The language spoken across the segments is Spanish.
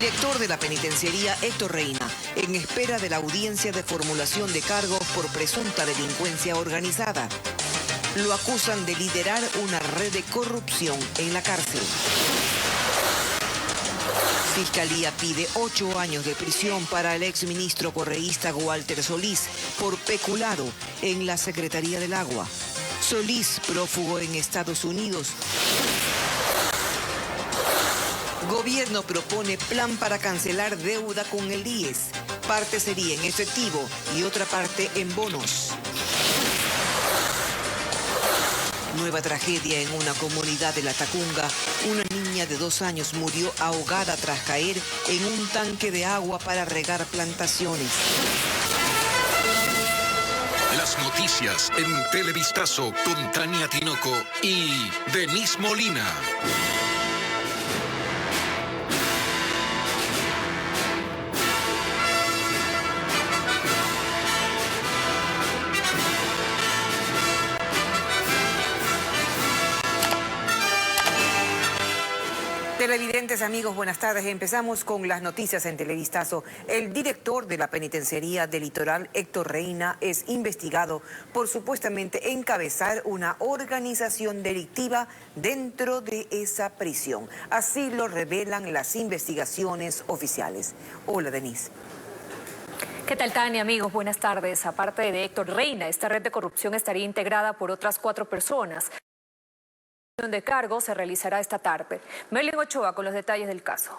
Director de la penitenciaría Héctor Reina, en espera de la audiencia de formulación de cargos por presunta delincuencia organizada. Lo acusan de liderar una red de corrupción en la cárcel. Fiscalía pide 8 años de prisión para el exministro correísta Walter Solís por peculado en la Secretaría del Agua. Solís, prófugo en Estados Unidos. Gobierno propone plan para cancelar deuda con el IES. Parte sería en efectivo y otra parte en bonos. Nueva tragedia en una comunidad de La Tacunga. Una niña de 2 años murió ahogada tras caer en un tanque de agua para regar plantaciones. Las noticias en Televistazo con Tania Tinoco y Denise Molina. Televidentes, amigos, buenas tardes. Empezamos con las noticias en Televistazo. El director de la penitenciaría del Litoral, Héctor Reina, es investigado por supuestamente encabezar una organización delictiva dentro de esa prisión. Así lo revelan las investigaciones oficiales. Hola, Denise. ¿Qué tal, Tania? Amigos, buenas tardes. Aparte de Héctor Reina, esta red de corrupción estaría integrada por otras 4 personas. De cargo se realizará esta tarde. Merlin Ochoa con los detalles del caso.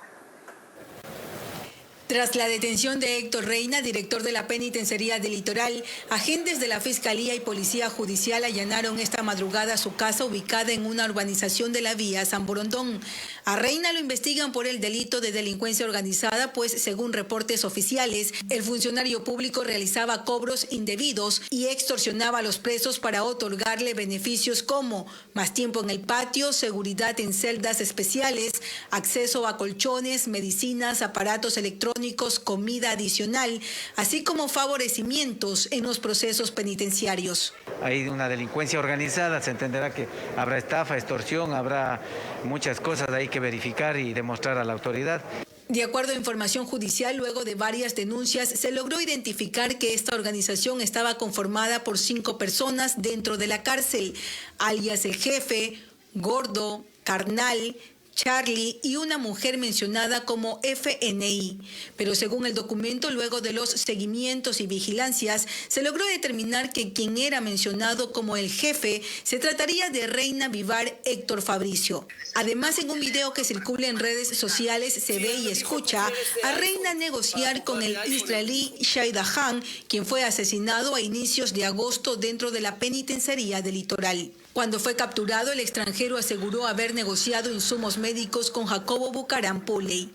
Tras la detención de Héctor Reina, director de la penitenciaría del Litoral, agentes de la Fiscalía y Policía Judicial allanaron esta madrugada su casa ubicada en una urbanización de la vía San Borondón. A Reina lo investigan por el delito de delincuencia organizada, pues según reportes oficiales, el funcionario público realizaba cobros indebidos y extorsionaba a los presos para otorgarle beneficios como más tiempo en el patio, seguridad en celdas especiales, acceso a colchones, medicinas, aparatos electrónicos, comida adicional, así como favorecimientos en los procesos penitenciarios. Hay una delincuencia organizada, se entenderá que habrá estafa, extorsión, habrá muchas cosas ahí que verificar y demostrar a la autoridad. De acuerdo a información judicial, luego de varias denuncias, se logró identificar que esta organización estaba conformada por 5 personas dentro de la cárcel, alias el jefe, Gordo, Carnal, Charlie y una mujer mencionada como FNI. Pero según el documento, luego de los seguimientos y vigilancias, se logró determinar que quien era mencionado como el jefe se trataría de Reina Vivar Héctor Fabricio. Además, en un video que circula en redes sociales, se ve y escucha a Reina negociar con el israelí Shai Dahan, quien fue asesinado a inicios de agosto dentro de la penitenciaría del Litoral. Cuando fue capturado, el extranjero aseguró haber negociado insumos médicos con Jacobo Bucaram Puley.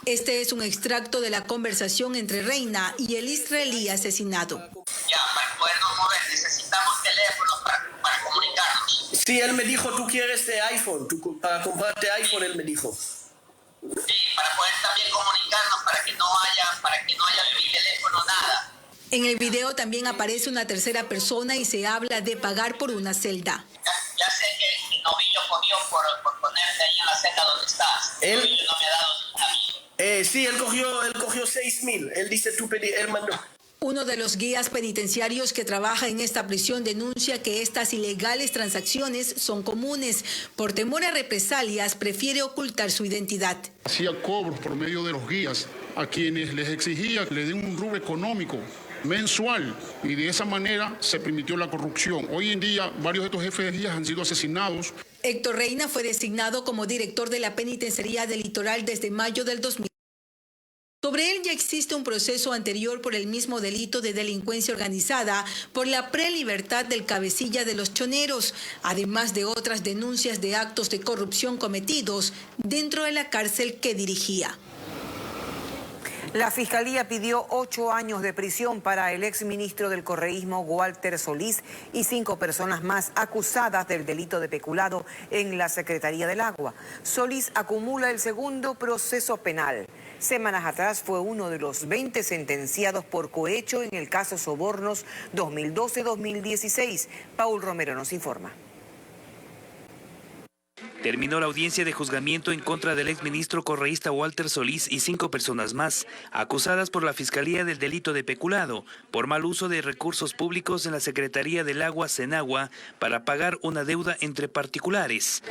Este es un extracto de la conversación entre Reina y el israelí asesinado. Ya, para podernos mover necesitamos teléfonos para comunicarnos. Sí, él me dijo, tú quieres de iPhone, para comprarte iPhone, él me dijo. Sí, para poder también comunicarnos, para que no haya mi teléfono, nada. En el video también aparece una tercera persona y se habla de pagar por una celda. Ya sé que el novillo cogió por ponerte ahí en la celda donde estás. El novillo no me ha dado nada. Sí, él cogió 6,000. Él dice, él mandó. Uno de los guías penitenciarios que trabaja en esta prisión denuncia que estas ilegales transacciones son comunes. Por temor a represalias, prefiere ocultar su identidad. Hacía cobros por medio de los guías a quienes les exigía que le den un rubro económico mensual y de esa manera se permitió la corrupción. Hoy en día varios de estos jefes de guías han sido asesinados. Héctor Reina fue designado como director de la penitenciaría del Litoral desde mayo del 2000. Sobre él ya existe un proceso anterior por el mismo delito de delincuencia organizada por la prelibertad del cabecilla de los choneros, además de otras denuncias de actos de corrupción cometidos dentro de la cárcel que dirigía. La Fiscalía pidió 8 años de prisión para el exministro del correísmo Walter Solís y 5 personas más acusadas del delito de peculado en la Secretaría del Agua. Solís acumula el segundo proceso penal. Semanas atrás fue uno de los 20 sentenciados por cohecho en el caso Sobornos 2012-2016. Paul Romero nos informa. Terminó la audiencia de juzgamiento en contra del exministro correísta Walter Solís y 5 personas más, acusadas por la Fiscalía del delito de peculado, por mal uso de recursos públicos en la Secretaría del Agua, Senagua, para pagar una deuda entre particulares.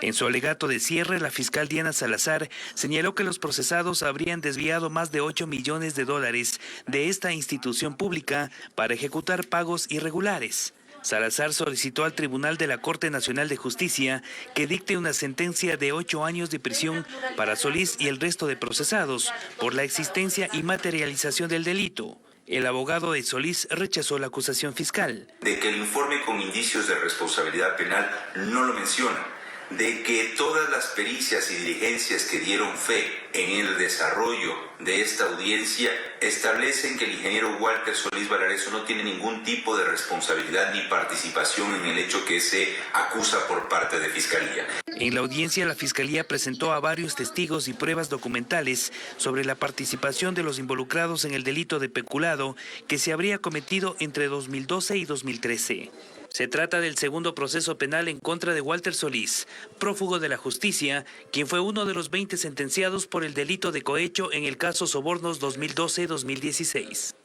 En su alegato de cierre, la fiscal Diana Salazar señaló que los procesados habrían desviado más de 8 millones de dólares de esta institución pública para ejecutar pagos irregulares. Salazar solicitó al Tribunal de la Corte Nacional de Justicia que dicte una sentencia de 8 años de prisión para Solís y el resto de procesados por la existencia y materialización del delito. El abogado de Solís rechazó la acusación fiscal. De que el informe con indicios de responsabilidad penal no lo menciona, de que todas las pericias y diligencias que dieron fe en el desarrollo de esta audiencia establecen que el ingeniero Walter Solís Valareso no tiene ningún tipo de responsabilidad ni participación en el hecho que se acusa por parte de Fiscalía. En la audiencia, la Fiscalía presentó a varios testigos y pruebas documentales sobre la participación de los involucrados en el delito de peculado que se habría cometido entre 2012 y 2013. Se trata del segundo proceso penal en contra de Walter Solís, prófugo de la justicia, quien fue uno de los 20 sentenciados por el delito de cohecho en el caso Sobornos 2012-2016.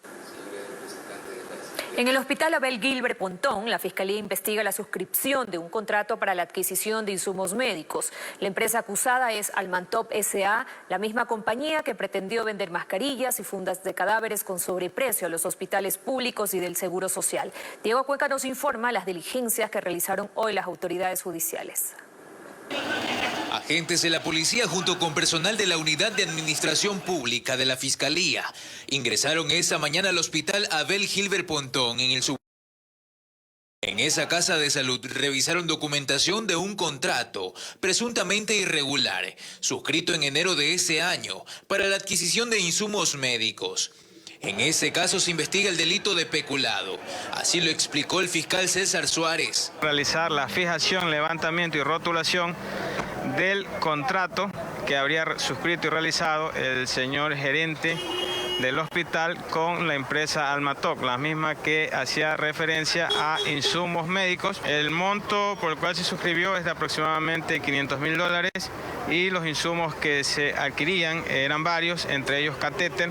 En el Hospital Abel Gilbert Pontón, la Fiscalía investiga la suscripción de un contrato para la adquisición de insumos médicos. La empresa acusada es Almantop S.A., la misma compañía que pretendió vender mascarillas y fundas de cadáveres con sobreprecio a los hospitales públicos y del Seguro Social. Diego Cuenca nos informa las diligencias que realizaron hoy las autoridades judiciales. Agentes de la policía junto con personal de la Unidad de Administración Pública de la Fiscalía ingresaron esta mañana al Hospital Abel Gilbert Pontón en esa casa de salud. Revisaron documentación de un contrato presuntamente irregular, suscrito en enero de ese año para la adquisición de insumos médicos. En ese caso se investiga el delito de peculado. Así lo explicó el fiscal César Suárez. Realizar la fijación, levantamiento y rotulación del contrato que habría suscrito y realizado el señor gerente del hospital con la empresa Almatoc, la misma que hacía referencia a insumos médicos. El monto por el cual se suscribió es de aproximadamente $500.000 y los insumos que se adquirían eran varios, entre ellos catéter,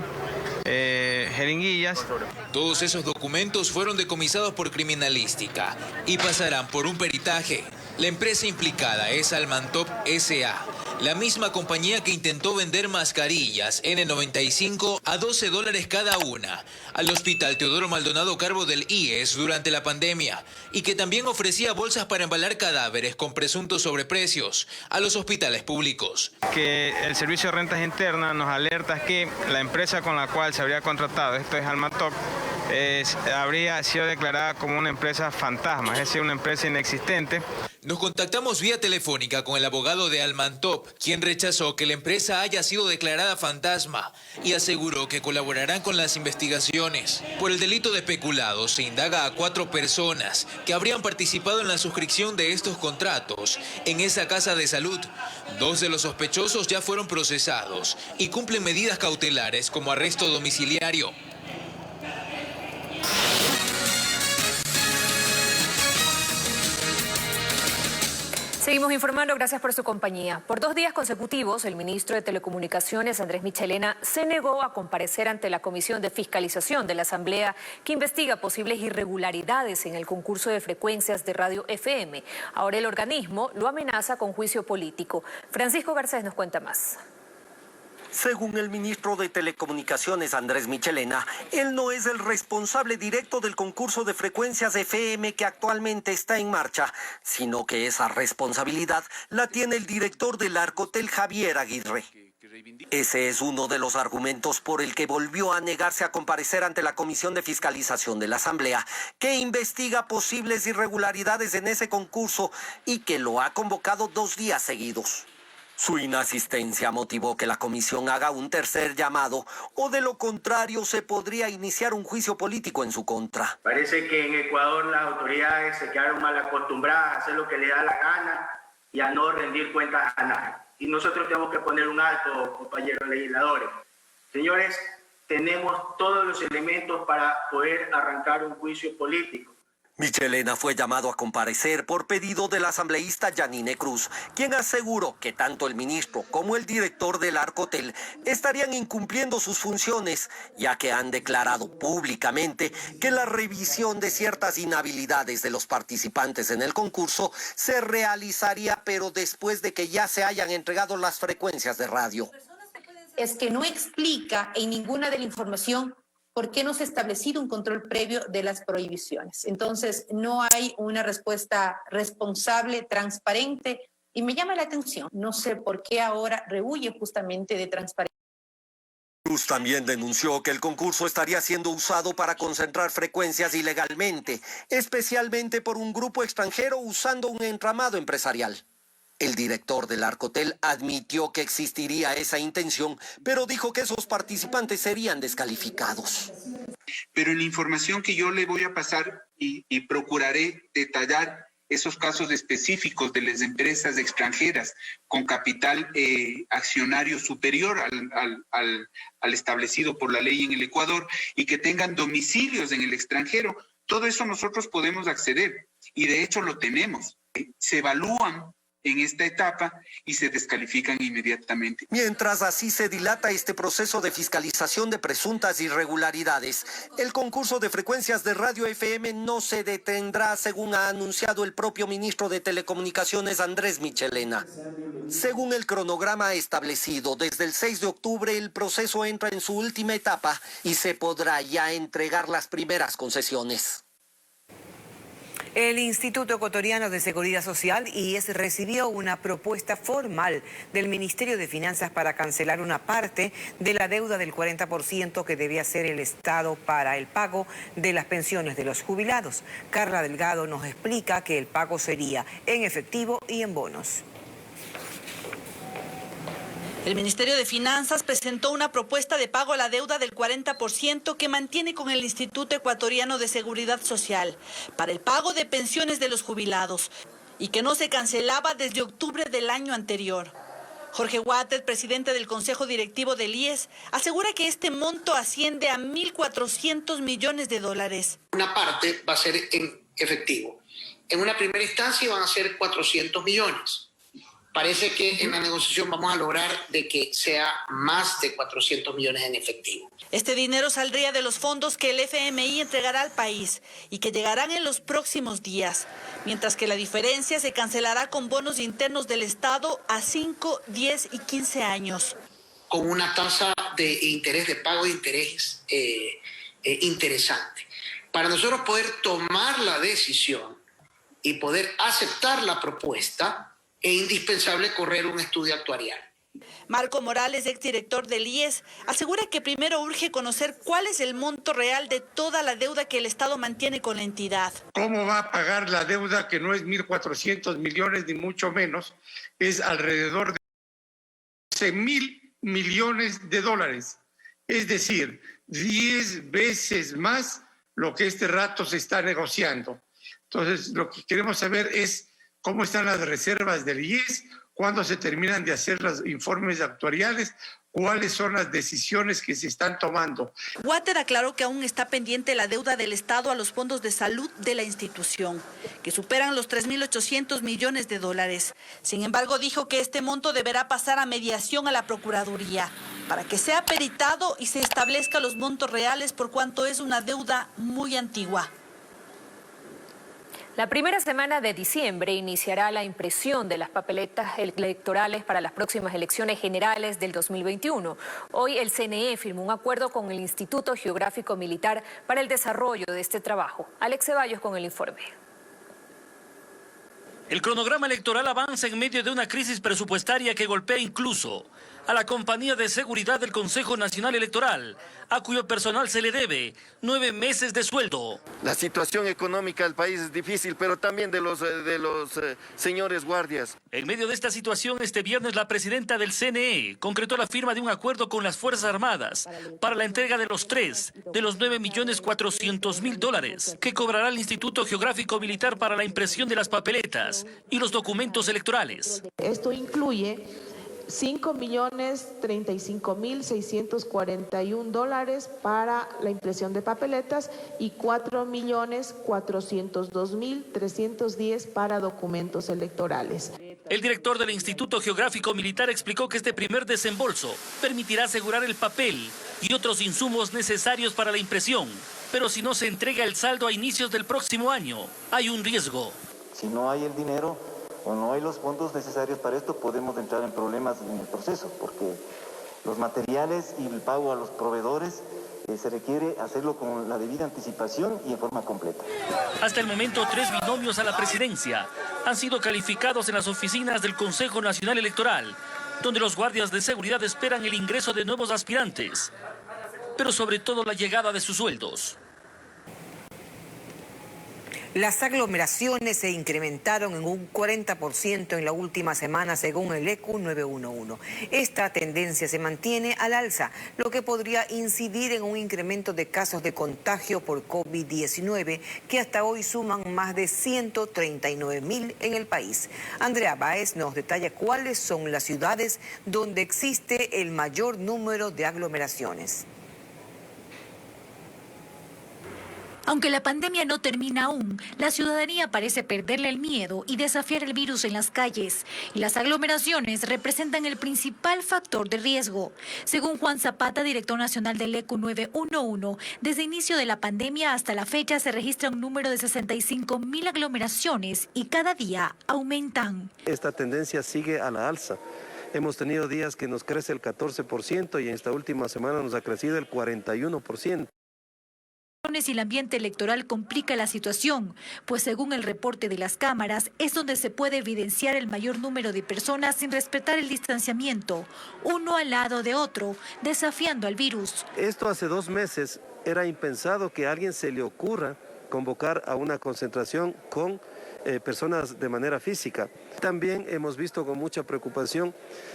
jeringuillas. Todos esos documentos fueron decomisados por criminalística y pasarán por un peritaje. La empresa implicada es Almantop S.A., la misma compañía que intentó vender mascarillas N95 a $12 cada una al Hospital Teodoro Maldonado Carbo del IES durante la pandemia y que también ofrecía bolsas para embalar cadáveres con presuntos sobreprecios a los hospitales públicos. Que el Servicio de Rentas Internas nos alerta que la empresa con la cual se habría contratado, esto es Almatoc, habría sido declarada como una empresa fantasma, es decir, una empresa inexistente. Nos contactamos vía telefónica con el abogado de Almantop, quien rechazó que la empresa haya sido declarada fantasma y aseguró que colaborarán con las investigaciones. Por el delito de peculado se indaga a 4 personas que habrían participado en la suscripción de estos contratos en esa casa de salud. 2 de los sospechosos ya fueron procesados y cumplen medidas cautelares como arresto domiciliario. Seguimos informando, gracias por su compañía. Por 2 días consecutivos, el ministro de Telecomunicaciones, Andrés Michelena, se negó a comparecer ante la Comisión de Fiscalización de la Asamblea que investiga posibles irregularidades en el concurso de frecuencias de radio FM. Ahora el organismo lo amenaza con juicio político. Francisco Garcés nos cuenta más. Según el ministro de Telecomunicaciones, Andrés Michelena, él no es el responsable directo del concurso de frecuencias FM que actualmente está en marcha, sino que esa responsabilidad la tiene el director del Arcotel, Javier Aguirre. Ese es uno de los argumentos por el que volvió a negarse a comparecer ante la Comisión de Fiscalización de la Asamblea, que investiga posibles irregularidades en ese concurso y que lo ha convocado 2 días seguidos. Su inasistencia motivó que la comisión haga un tercer llamado, o de lo contrario se podría iniciar un juicio político en su contra. Parece que en Ecuador las autoridades se quedaron mal acostumbradas a hacer lo que le da la gana y a no rendir cuentas a nadie. Y nosotros tenemos que poner un alto, compañeros legisladores. Señores, tenemos todos los elementos para poder arrancar un juicio político. Michelena fue llamado a comparecer por pedido del asambleísta Yanine Cruz, quien aseguró que tanto el ministro como el director del Arcotel estarían incumpliendo sus funciones, ya que han declarado públicamente que la revisión de ciertas inhabilidades de los participantes en el concurso se realizaría, pero después de que ya se hayan entregado las frecuencias de radio. Es que no explica en ninguna de la información ¿por qué no se ha establecido un control previo de las prohibiciones? Entonces, no hay una respuesta responsable, transparente, y me llama la atención. No sé por qué ahora rehuye justamente de transparencia. Cruz también denunció que el concurso estaría siendo usado para concentrar frecuencias ilegalmente, especialmente por un grupo extranjero usando un entramado empresarial. El director del Arcotel admitió que existiría esa intención, pero dijo que esos participantes serían descalificados. Pero en la información que yo le voy a pasar y procuraré detallar esos casos específicos de las empresas extranjeras con capital accionario superior al establecido por la ley en el Ecuador y que tengan domicilios en el extranjero, todo eso nosotros podemos acceder y de hecho lo tenemos. Se evalúan en esta etapa y se descalifican inmediatamente. Mientras así se dilata este proceso de fiscalización de presuntas irregularidades, el concurso de frecuencias de radio FM no se detendrá, según ha anunciado el propio ministro de Telecomunicaciones, Andrés Michelena. Según el cronograma establecido, desde el 6 de octubre el proceso entra en su última etapa y se podrá ya entregar las primeras concesiones. El Instituto Ecuatoriano de Seguridad Social, IES, recibió una propuesta formal del Ministerio de Finanzas para cancelar una parte de la deuda del 40% que debía hacer el Estado para el pago de las pensiones de los jubilados. Carla Delgado nos explica que el pago sería en efectivo y en bonos. El Ministerio de Finanzas presentó una propuesta de pago a la deuda del 40% que mantiene con el Instituto Ecuatoriano de Seguridad Social para el pago de pensiones de los jubilados y que no se cancelaba desde octubre del año anterior. Jorge Water, presidente del Consejo Directivo del IES, asegura que este monto asciende a 1.400 millones de dólares. Una parte va a ser en efectivo. En una primera instancia van a ser 400 millones. Parece que en la negociación vamos a lograr de que sea más de 400 millones en efectivo. Este dinero saldría de los fondos que el FMI entregará al país y que llegarán en los próximos días, mientras que la diferencia se cancelará con bonos internos del Estado a 5, 10 y 15 años. Con una tasa de interés, de pago de interés interesante. Para nosotros poder tomar la decisión y poder aceptar la propuesta, es indispensable correr un estudio actuarial. Marco Morales, exdirector del IES, asegura que primero urge conocer cuál es el monto real de toda la deuda que el Estado mantiene con la entidad. ¿Cómo va a pagar la deuda que no es 1.400 millones ni mucho menos? Es alrededor de 11.000 millones de dólares. Es decir, 10 veces más lo que este rato se está negociando. Entonces, lo que queremos saber es cómo están las reservas del IES, cuándo se terminan de hacer los informes actuariales, cuáles son las decisiones que se están tomando. Water aclaró que aún está pendiente la deuda del Estado a los fondos de salud de la institución, que superan los 3.800 millones de dólares. Sin embargo, dijo que este monto deberá pasar a mediación a la Procuraduría para que sea peritado y se establezca los montos reales por cuanto es una deuda muy antigua. La primera semana de diciembre iniciará la impresión de las papeletas electorales para las próximas elecciones generales del 2021. Hoy el CNE firmó un acuerdo con el Instituto Geográfico Militar para el desarrollo de este trabajo. Alex Ceballos con el informe. El cronograma electoral avanza en medio de una crisis presupuestaria que golpea incluso a la Compañía de Seguridad del Consejo Nacional Electoral, a cuyo personal se le debe 9 meses de sueldo. La situación económica del país es difícil, pero también de los señores guardias. En medio de esta situación, este viernes la presidenta del CNE concretó la firma de un acuerdo con las Fuerzas Armadas para la entrega de los 3 de los 9.400.000 dólares que cobrará el Instituto Geográfico Militar para la impresión de las papeletas y los documentos electorales. Esto incluye $5.035.641 para la impresión de papeletas y $4.402.310 para documentos electorales. El director del Instituto Geográfico Militar explicó que este primer desembolso permitirá asegurar el papel y otros insumos necesarios para la impresión. Pero si no se entrega el saldo a inicios del próximo año, hay un riesgo. Si no hay el dinero o no hay los fondos necesarios para esto, podemos entrar en problemas en el proceso, porque los materiales y el pago a los proveedores se requiere hacerlo con la debida anticipación y en forma completa. Hasta el momento, 3 binomios a la presidencia han sido calificados en las oficinas del Consejo Nacional Electoral, donde los guardias de seguridad esperan el ingreso de nuevos aspirantes, pero sobre todo la llegada de sus sueldos. Las aglomeraciones se incrementaron en un 40% en la última semana según el ECU 911. Esta tendencia se mantiene al alza, lo que podría incidir en un incremento de casos de contagio por COVID-19 que hasta hoy suman más de 139.000 en el país. Andrea Báez nos detalla cuáles son las ciudades donde existe el mayor número de aglomeraciones. Aunque la pandemia no termina aún, la ciudadanía parece perderle el miedo y desafiar el virus en las calles. Y las aglomeraciones representan el principal factor de riesgo. Según Juan Zapata, director nacional del ECU 911, desde inicio de la pandemia hasta la fecha se registra un número de 65.000 aglomeraciones y cada día aumentan. Esta tendencia sigue a la alza. Hemos tenido días que nos crece el 14% y en esta última semana nos ha crecido el 41%. Y el ambiente electoral complica la situación, pues según el reporte de las cámaras, es donde se puede evidenciar el mayor número de personas sin respetar el distanciamiento, uno al lado de otro, desafiando al virus. Esto hace 2 meses era impensado que a alguien se le ocurra convocar a una concentración con personas de manera física. También hemos visto con mucha preocupación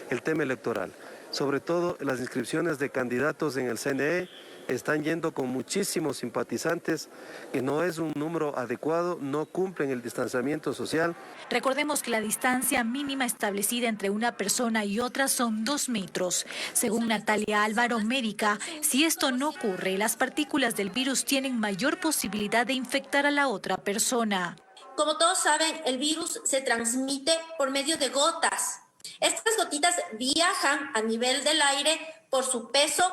el tema electoral, sobre todo las inscripciones de candidatos en el CNE. Están yendo con muchísimos simpatizantes, que no es un número adecuado, no cumplen el distanciamiento social. Recordemos que la distancia mínima establecida entre una persona y otra son 2 metros. Según Natalia Álvaro, médica, si esto no ocurre, las partículas del virus tienen mayor posibilidad de infectar a la otra persona. Como todos saben, el virus se transmite por medio de gotas. Estas gotitas viajan a nivel del aire por su peso,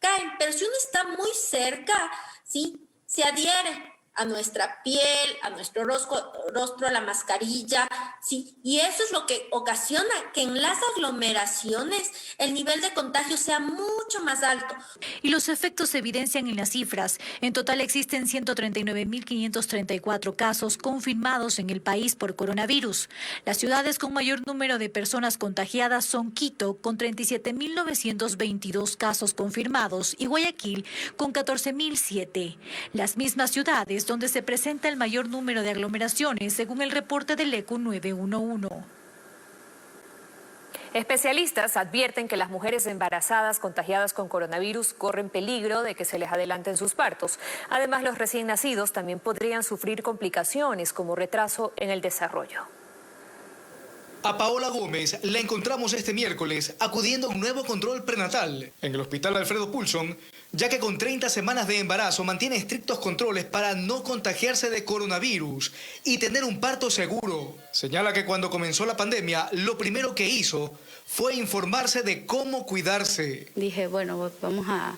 caen, pero si uno está muy cerca, ¿sí?, se adhiere a nuestra piel, a nuestro rostro, a la mascarilla, ¿sí? Y eso es lo que ocasiona que en las aglomeraciones el nivel de contagio sea mucho más alto. Y los efectos se evidencian en las cifras. En total existen 139.534 casos confirmados en el país por coronavirus. Las ciudades con mayor número de personas contagiadas son Quito, con 37.922 casos confirmados, y Guayaquil, con 14.007. Las mismas ciudades donde se presenta el mayor número de aglomeraciones, según el reporte del ECU 911. Especialistas advierten que las mujeres embarazadas contagiadas con coronavirus corren peligro de que se les adelanten sus partos. Además, los recién nacidos también podrían sufrir complicaciones como retraso en el desarrollo. A Paola Gómez la encontramos este miércoles acudiendo a un nuevo control prenatal en el Hospital Alfredo Poulson, ya que con 30 semanas de embarazo mantiene estrictos controles para no contagiarse de coronavirus y tener un parto seguro. Señala que cuando comenzó la pandemia, lo primero que hizo fue informarse de cómo cuidarse. Dije, bueno, vamos a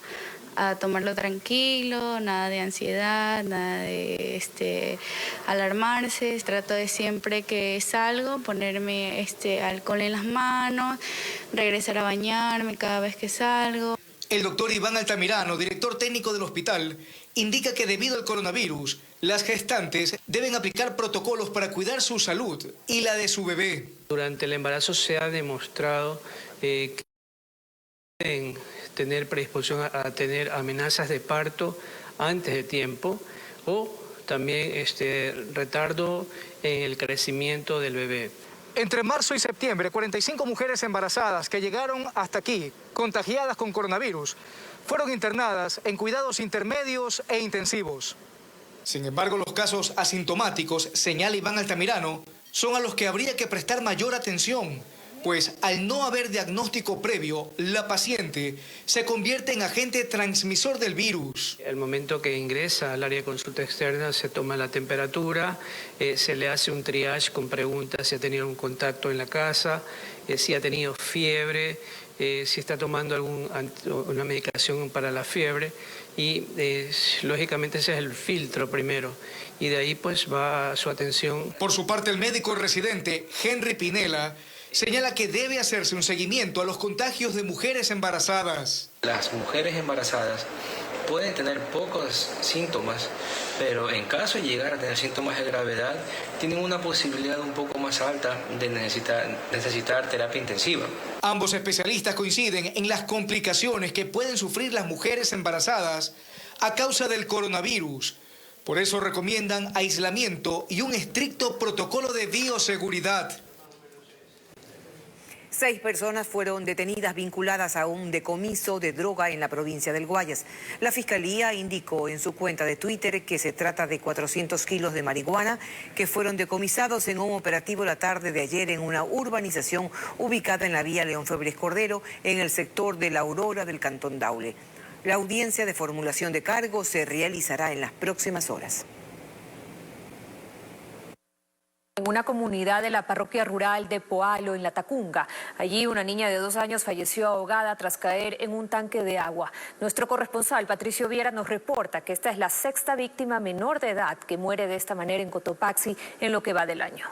tomarlo tranquilo, nada de ansiedad, nada de alarmarse. Trato de siempre que salgo ponerme alcohol en las manos, regresar a bañarme cada vez que salgo. El doctor Iván Altamirano, director técnico del hospital, indica que debido al coronavirus, las gestantes deben aplicar protocolos para cuidar su salud y la de su bebé. Durante el embarazo se ha demostrado que pueden tener predisposición a tener amenazas de parto antes de tiempo o también retardo en el crecimiento del bebé. Entre marzo y septiembre, 45 mujeres embarazadas que llegaron hasta aquí, contagiadas con coronavirus, fueron internadas en cuidados intermedios e intensivos. Sin embargo, los casos asintomáticos, señala Iván Altamirano, son a los que habría que prestar mayor atención, pues al no haber diagnóstico previo, la paciente se convierte en agente transmisor del virus. El momento que ingresa al área de consulta externa se toma la temperatura, se le hace un triage con preguntas si ha tenido un contacto en la casa, si ha tenido fiebre, si está tomando una medicación para la fiebre y lógicamente ese es el filtro primero y de ahí pues va su atención. Por su parte, el médico residente Henry Pinela señala que debe hacerse un seguimiento a los contagios de mujeres embarazadas. Las mujeres embarazadas pueden tener pocos síntomas, pero en caso de llegar a tener síntomas de gravedad, tienen una posibilidad un poco más alta de necesitar terapia intensiva. Ambos especialistas coinciden en las complicaciones que pueden sufrir las mujeres embarazadas a causa del coronavirus. Por eso recomiendan aislamiento y un estricto protocolo de bioseguridad. 6 personas fueron detenidas vinculadas a un decomiso de droga en la provincia del Guayas. La Fiscalía indicó en su cuenta de Twitter que se trata de 400 kilos de marihuana que fueron decomisados en un operativo la tarde de ayer en una urbanización ubicada en la vía León Febres Cordero, en el sector de La Aurora del Cantón Daule. La audiencia de formulación de cargos se realizará en las próximas horas. En una comunidad de la parroquia rural de Poalo, en La Tacunga. Allí una niña de 2 años falleció ahogada tras caer en un tanque de agua. Nuestro corresponsal Patricio Viera nos reporta que esta es la 6ª víctima menor de edad que muere de esta manera en Cotopaxi en lo que va del año.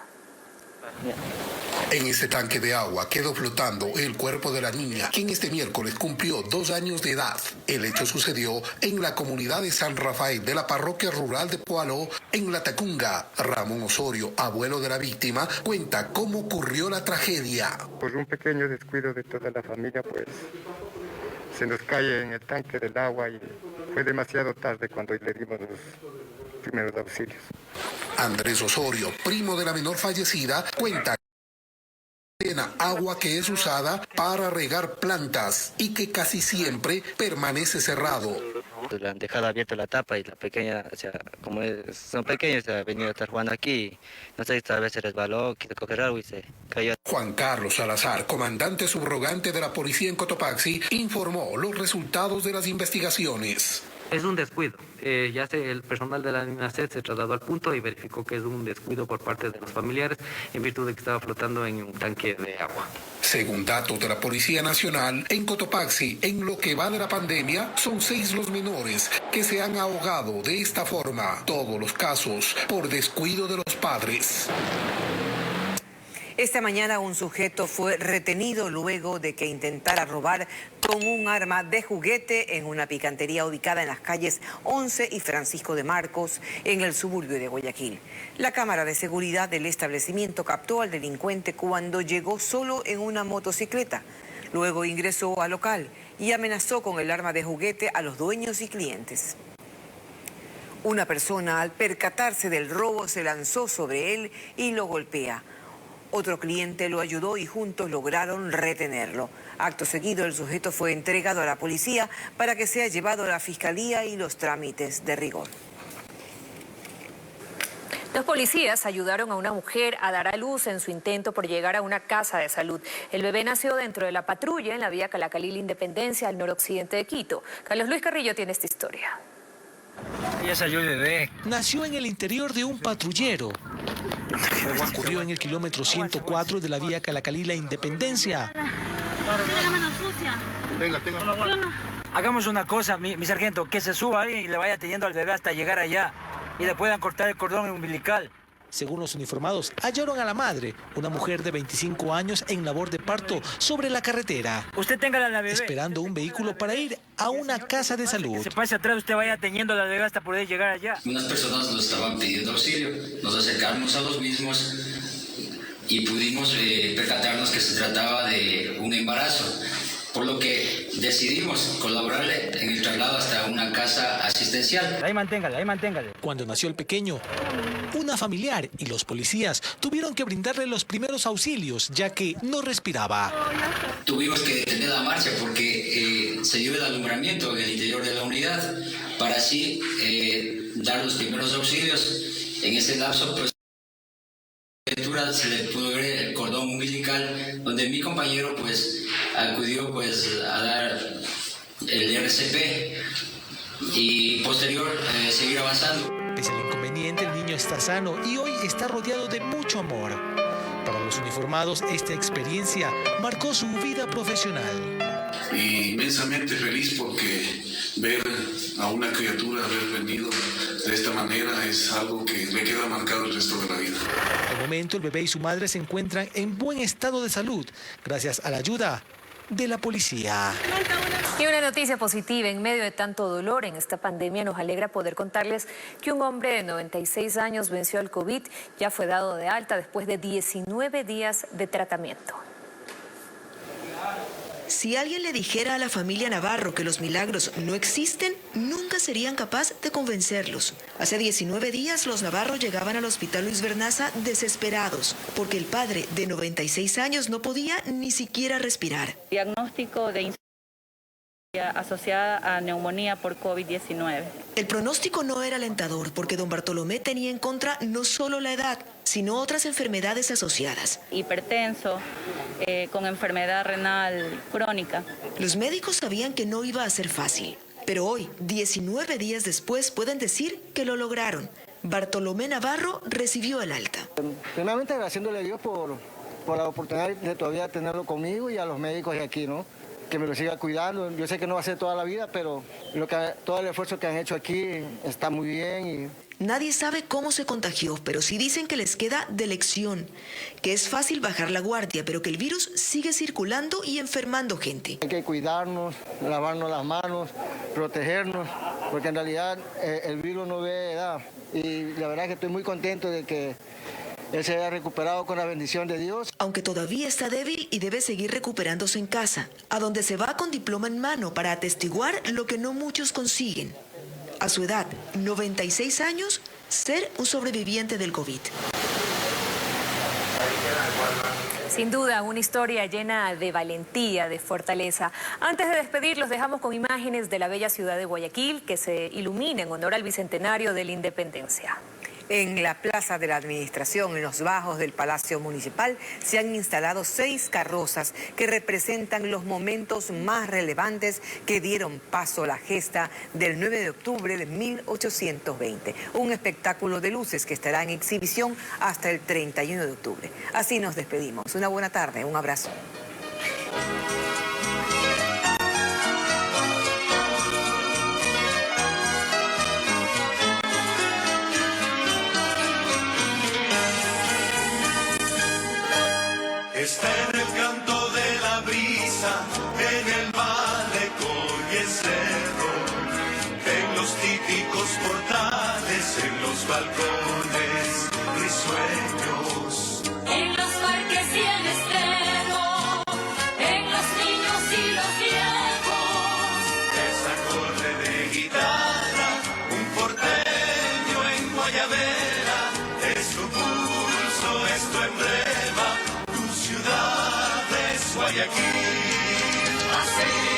En ese tanque de agua quedó flotando el cuerpo de la niña, quien este miércoles cumplió 2 años de edad. El hecho sucedió en la comunidad de San Rafael de la parroquia rural de Poalo, en La Tacunga. Ramón Osorio, abuelo de la víctima, cuenta cómo ocurrió la tragedia. Por un pequeño descuido de toda la familia, pues se nos cae en el tanque del agua y fue demasiado tarde cuando le dimos los primeros auxilios. Andrés Osorio, primo de la menor fallecida, cuenta agua que es usada para regar plantas y que casi siempre permanece cerrado. Le han dejado abierta la tapa y la pequeña, o sea, como son pequeños, ha venido a estar jugando aquí, no sé, tal vez se resbaló, quiso coger algo y se cayó. Juan Carlos Salazar, comandante subrogante de la policía en Cotopaxi, informó los resultados de las investigaciones. Es un descuido. Ya el personal de la ANIMASET se trasladó al punto y verificó que es un descuido por parte de los familiares en virtud de que estaba flotando en un tanque de agua. Según datos de la Policía Nacional, en Cotopaxi, en lo que va de la pandemia, son 6 los menores que se han ahogado de esta forma. Todos los casos por descuido de los padres. Esta mañana un sujeto fue retenido luego de que intentara robar con un arma de juguete en una picantería ubicada en las calles 11 y Francisco de Marcos, en el suburbio de Guayaquil. La cámara de seguridad del establecimiento captó al delincuente cuando llegó solo en una motocicleta. Luego ingresó al local y amenazó con el arma de juguete a los dueños y clientes. Una persona, al percatarse del robo, se lanzó sobre él y lo golpea. Otro cliente lo ayudó y juntos lograron retenerlo. Acto seguido, el sujeto fue entregado a la policía para que sea llevado a la fiscalía y los trámites de rigor. Los policías ayudaron a una mujer a dar a luz en su intento por llegar a una casa de salud. El bebé nació dentro de la patrulla en la vía Calacalí Independencia, al noroccidente de Quito. Carlos Luis Carrillo tiene esta historia. Ella salió el bebé. Nació en el interior de un patrullero. Ocurrió en el kilómetro 104 de la vía Calacalí La Independencia. Hagamos una cosa, mi sargento, que se suba ahí y le vaya teniendo al bebé hasta llegar allá y le puedan cortar el cordón umbilical. Según los uniformados, hallaron a la madre, una mujer de 25 años en labor de parto, sobre la carretera. Usted tenga la bebé. Esperando un vehículo para ir a una casa de salud. Se pase atrás, usted vaya teniendo la bebé hasta poder llegar allá. Unas personas nos estaban pidiendo auxilio, nos acercamos a los mismos y pudimos percatarnos que se trataba de un embarazo, por lo que decidimos colaborarle en el traslado hasta una casa asistencial. Ahí manténgale. Cuando nació el pequeño, una familiar y los policías tuvieron que brindarle los primeros auxilios, ya que no respiraba. Tuvimos que detener la marcha porque se dio el alumbramiento en el interior de la unidad para así dar los primeros auxilios. En ese lapso, pues, se le pudo ver el cordón umbilical social, donde mi compañero pues acudió pues a dar el RCP y posterior seguir avanzando. Pese al inconveniente, el niño está sano y hoy está rodeado de mucho amor. Para los uniformados, esta experiencia marcó su vida profesional. Y inmensamente feliz porque ver a una criatura haber venido de esta manera es algo que le queda marcado el resto de la vida. De momento, el bebé y su madre se encuentran en buen estado de salud, gracias a la ayuda de la policía. Y una noticia positiva: en medio de tanto dolor en esta pandemia, nos alegra poder contarles que un hombre de 96 años venció al COVID, ya fue dado de alta después de 19 días de tratamiento. Si alguien le dijera a la familia Navarro que los milagros no existen, nunca serían capaces de convencerlos. Hace 19 días los Navarro llegaban al Hospital Luis Bernaza desesperados, porque el padre de 96 años no podía ni siquiera respirar. Diagnóstico de insuficiencia asociada a neumonía por COVID-19. El pronóstico no era alentador porque don Bartolomé tenía en contra no solo la edad, sino otras enfermedades asociadas. Hipertenso, con enfermedad renal crónica. Los médicos sabían que no iba a ser fácil, pero hoy, 19 días después, pueden decir que lo lograron. Bartolomé Navarro recibió el alta. Primeramente agradeciéndole a Dios por la oportunidad de todavía tenerlo conmigo y a los médicos de aquí, ¿no? Que me lo siga cuidando. Yo sé que no va a ser toda la vida, pero todo el esfuerzo que han hecho aquí está muy bien. Nadie sabe cómo se contagió, pero sí dicen que les queda de lección, que es fácil bajar la guardia, pero que el virus sigue circulando y enfermando gente. Hay que cuidarnos, lavarnos las manos, protegernos, porque en realidad el virus no ve edad. Y la verdad que estoy muy contento de que él se haya recuperado con la bendición de Dios. Aunque todavía está débil y debe seguir recuperándose en casa, a donde se va con diploma en mano para atestiguar lo que no muchos consiguen. A su edad, 96 años, ser un sobreviviente del COVID. Sin duda, una historia llena de valentía, de fortaleza. Antes de despedir, los dejamos con imágenes de la bella ciudad de Guayaquil que se ilumina en honor al bicentenario de la independencia. En la Plaza de la Administración, en los bajos del Palacio Municipal, se han instalado 6 carrozas que representan los momentos más relevantes que dieron paso a la gesta del 9 de octubre de 1820. Un espectáculo de luces que estará en exhibición hasta el 31 de octubre. Así nos despedimos. Una buena tarde, un abrazo. Está en el canto de la brisa, en el malecón y el cerro, en los típicos portales, en los balcones risueños, en los parques y el estreno, en los niños y los viejos. Esa acorde de guitarra, un porteño en Guayabera, es tu pulso, es tu emblema. Ciudad de Guayaquil, así